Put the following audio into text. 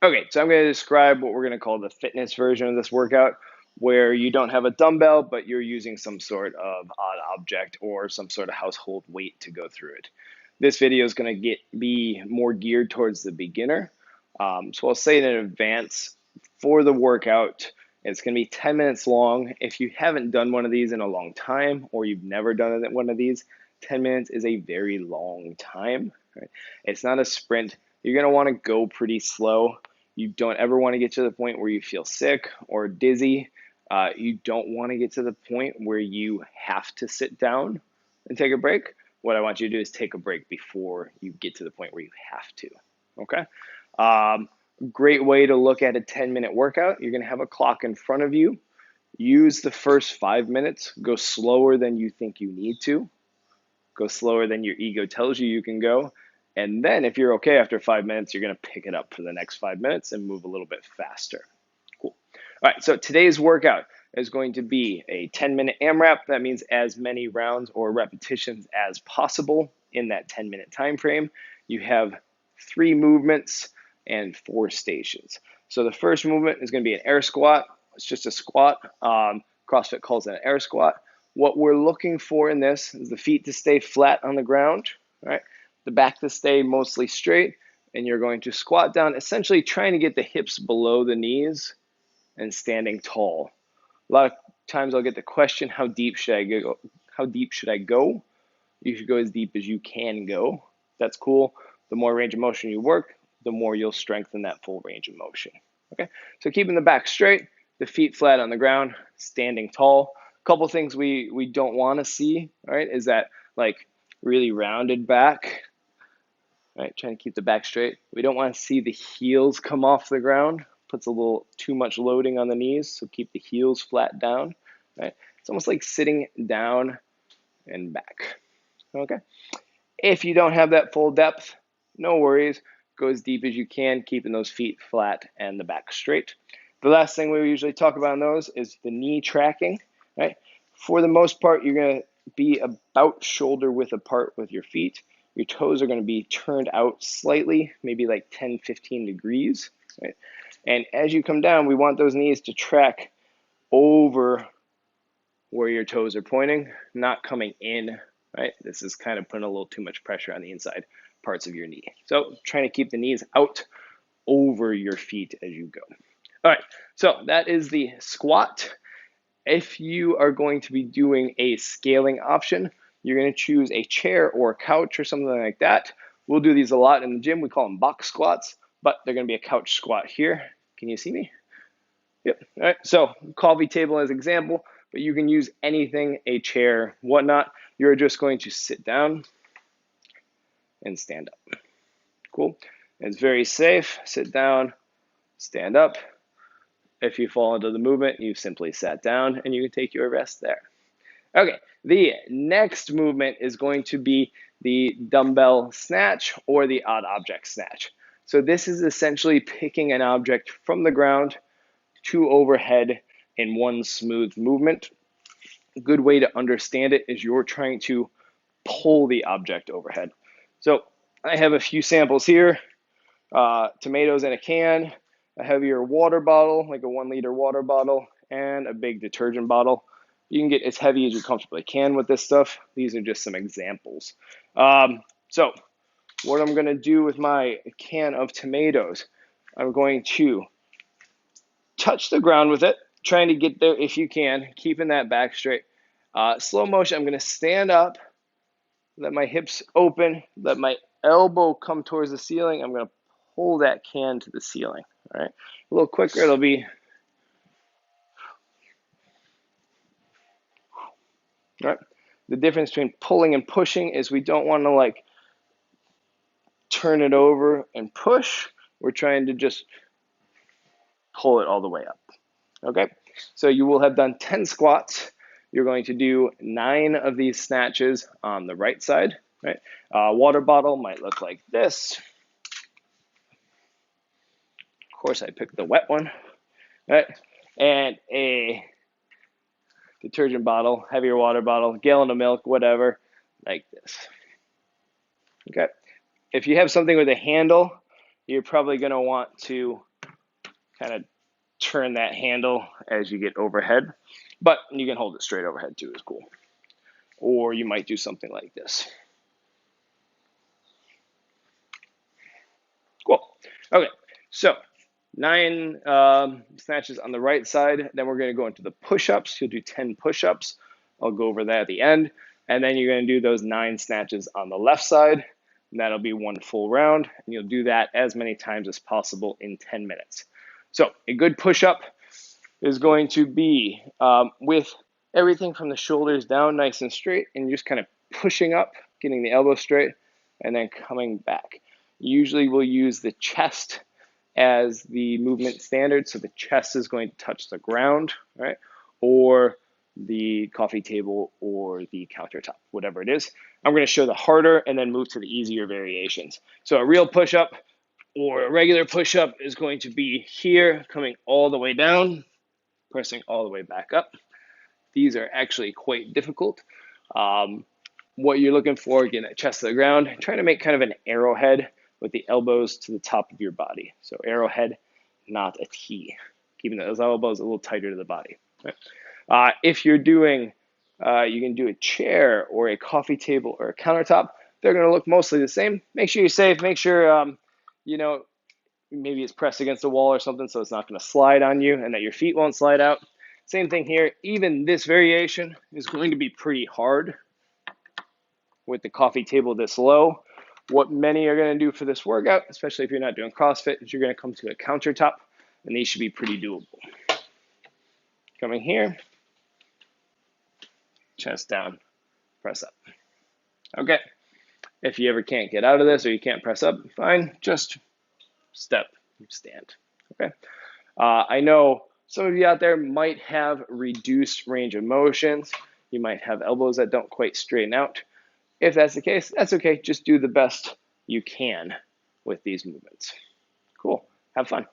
Okay, so I'm going to describe what we're going to call the fitness version of this workout, where you don't have a dumbbell, but you're using some sort of odd object or some sort of household weight to go through it. This video is going to be more geared towards the beginner. So I'll say in advance for the workout, it's going to be 10 minutes long. If you haven't done one of these in a long time or you've never done one of these, 10 minutes is a very long time. Right? It's not a sprint. You're going to want to go pretty slow. You don't ever want to get to the point where you feel sick or dizzy. You don't want to get to the point where you have to sit down and take a break. What I want you to do is take a break before you get to the point where you have to. Okay? Great way to look at a 10-minute workout. You're going to have a clock in front of you. Use the first 5 minutes. Go slower than you think you need to. Go slower than your ego tells you can go. And then if you're okay after 5 minutes, you're going to pick it up for the next 5 minutes and move a little bit faster. Cool. All right, so today's workout is going to be a 10-minute AMRAP. That means as many rounds or repetitions as possible in that 10-minute time frame. You have 3 movements and 4 stations. So the first movement is going to be an air squat. It's just a squat. CrossFit calls it an air squat. What we're looking for in this is the feet to stay flat on the ground, right? The back to stay mostly straight, and you're going to squat down, essentially trying to get the hips below the knees and standing tall. A lot of times I'll get the question, how deep should I go? How deep should I go? You should go as deep as you can go. That's cool. The more range of motion you work, the more you'll strengthen that full range of motion. Okay, so keeping the back straight, the feet flat on the ground, standing tall. A couple things we don't want to see, right, is that like really rounded back, right? Trying to keep the back straight. We don't want to see the heels come off the ground. Puts a little too much loading on the knees, so keep the heels flat down, right? It's almost like sitting down and back, okay? If you don't have that full depth, no worries. Go as deep as you can, keeping those feet flat and the back straight. The last thing we usually talk about in those is the knee tracking, right? For the most part, you're going to be about shoulder width apart with your feet. Your toes are going to be turned out slightly, maybe like 10, 15 degrees, right? And as you come down, we want those knees to track over where your toes are pointing, not coming in, right? This is kind of putting a little too much pressure on the inside parts of your knee. So trying to keep the knees out over your feet as you go. All right, so that is the squat. If you are going to be doing a scaling option, you're going to choose a chair or a couch or something like that. We'll do these a lot in the gym. We call them box squats, but they're going to be a couch squat here. Can you see me? Yep. All right. So coffee table as example, but you can use anything, a chair, whatnot. You're just going to sit down and stand up. Cool. It's very safe. Sit down, stand up. If you fall into the movement, you've simply sat down and you can take your rest there. Okay, the next movement is going to be the dumbbell snatch or the odd object snatch. So this is essentially picking an object from the ground to overhead in one smooth movement. A good way to understand it is you're trying to pull the object overhead. So I have a few samples here. Tomatoes in a can, a heavier water bottle, like a 1-liter water bottle, and a big detergent bottle. You can get as heavy as you comfortably can with this stuff. These are just some examples. So what I'm going to do with my can of tomatoes, I'm going to touch the ground with it, trying to get there if you can, keeping that back straight. Slow motion, I'm going to stand up, let my hips open, let my elbow come towards the ceiling. I'm going to pull that can to the ceiling. All right, a little quicker, it'll be. All right. The difference between pulling and pushing is we don't want to like turn it over and push. We're trying to just pull it all the way up. Okay, so you will have done 10 squats. You're going to do 9 of these snatches on the right side. Right, water bottle might look like this. Of course, I picked the wet one. Right, and a detergent bottle, heavier water bottle, gallon of milk, whatever, like this. Okay, if you have something with a handle, you're probably going to want to kind of turn that handle as you get overhead, but you can hold it straight overhead too, is cool. Or you might do something like this. Cool. Okay, so 9 snatches on the right side. Then we're going to go into the push-ups. You'll do 10 push-ups. I'll go over that at the end. And then you're going to do those 9 snatches on the left side. And that'll be 1 full round. And you'll do that as many times as possible in 10 minutes. So a good push-up is going to be with everything from the shoulders down nice and straight, and just kind of pushing up, getting the elbow straight, and then coming back. Usually we'll use the chest as the movement standard, so the chest is going to touch the ground, right? Or the coffee table or the countertop, whatever it is. I'm going to show the harder and then move to the easier variations. So a real push-up or a regular push-up is going to be here, coming all the way down, pressing all the way back up. These are actually quite difficult. What you're looking for, getting that chest to the ground, trying to make kind of an arrowhead with the elbows to the top of your body. So arrowhead, not a T. Keeping those elbows a little tighter to the body. Right? If you're doing, you can do a chair or a coffee table or a countertop. They're going to look mostly the same. Make sure you're safe. Make sure, maybe it's pressed against the wall or something so it's not going to slide on you and that your feet won't slide out. Same thing here. Even this variation is going to be pretty hard with the coffee table this low. What many are going to do for this workout, especially if you're not doing CrossFit, is you're going to come to a countertop, and these should be pretty doable. Coming here, chest down, press up. Okay. If you ever can't get out of this or you can't press up, fine, just step, stand. Okay. I know some of you out there might have reduced range of motions. You might have elbows that don't quite straighten out. If that's the case, that's okay. Just do the best you can with these movements. Cool. Have fun.